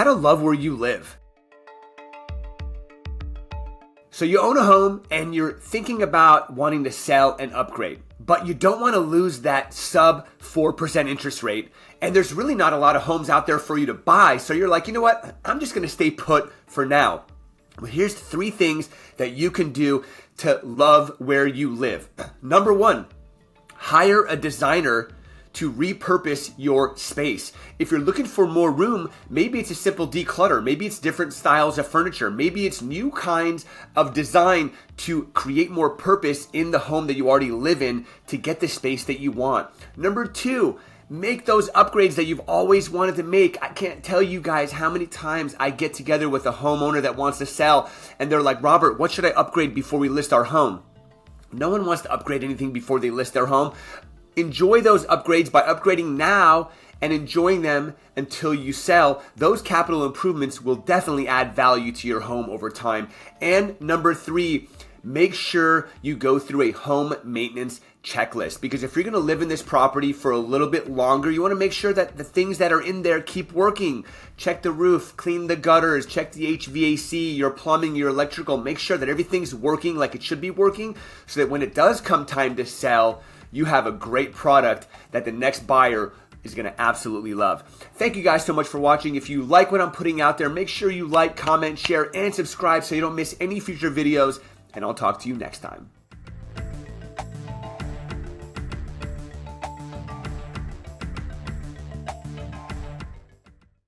how to love where you live. So you own a home and you're thinking about wanting to sell and upgrade, but you don't want to lose that sub 4% interest rate. And there's really not a lot of homes out there for you to buy. So you're like, you know what? I'm just going to stay put for now. Well, here's 3 things that you can do to love where you live. Number 1, hire a designer to repurpose your space. If you're looking for more room, maybe it's a simple declutter. Maybe it's different styles of furniture. Maybe it's new kinds of design to create more purpose in the home that you already live in to get the space that you want. Number 2, make those upgrades that you've always wanted to make. I can't tell you guys how many times I get together with a homeowner that wants to sell and they're like, Robert, what should I upgrade before we list our home? No one wants to upgrade anything before they list their home. Enjoy those upgrades by upgrading now and enjoying them until you sell. Those capital improvements will definitely add value to your home over time. And number 3, make sure you go through a home maintenance checklist, because if you're going to live in this property for a little bit longer, you want to make sure that the things that are in there keep working. Check the roof, clean the gutters, check the HVAC, your plumbing, your electrical. Make sure that everything's working like it should be working so that when it does come time to sell, you have a great product that the next buyer is going to absolutely love. Thank you guys so much for watching. If you like what I'm putting out there, make sure you like, comment, share, and subscribe so you don't miss any future videos, and I'll talk to you next time.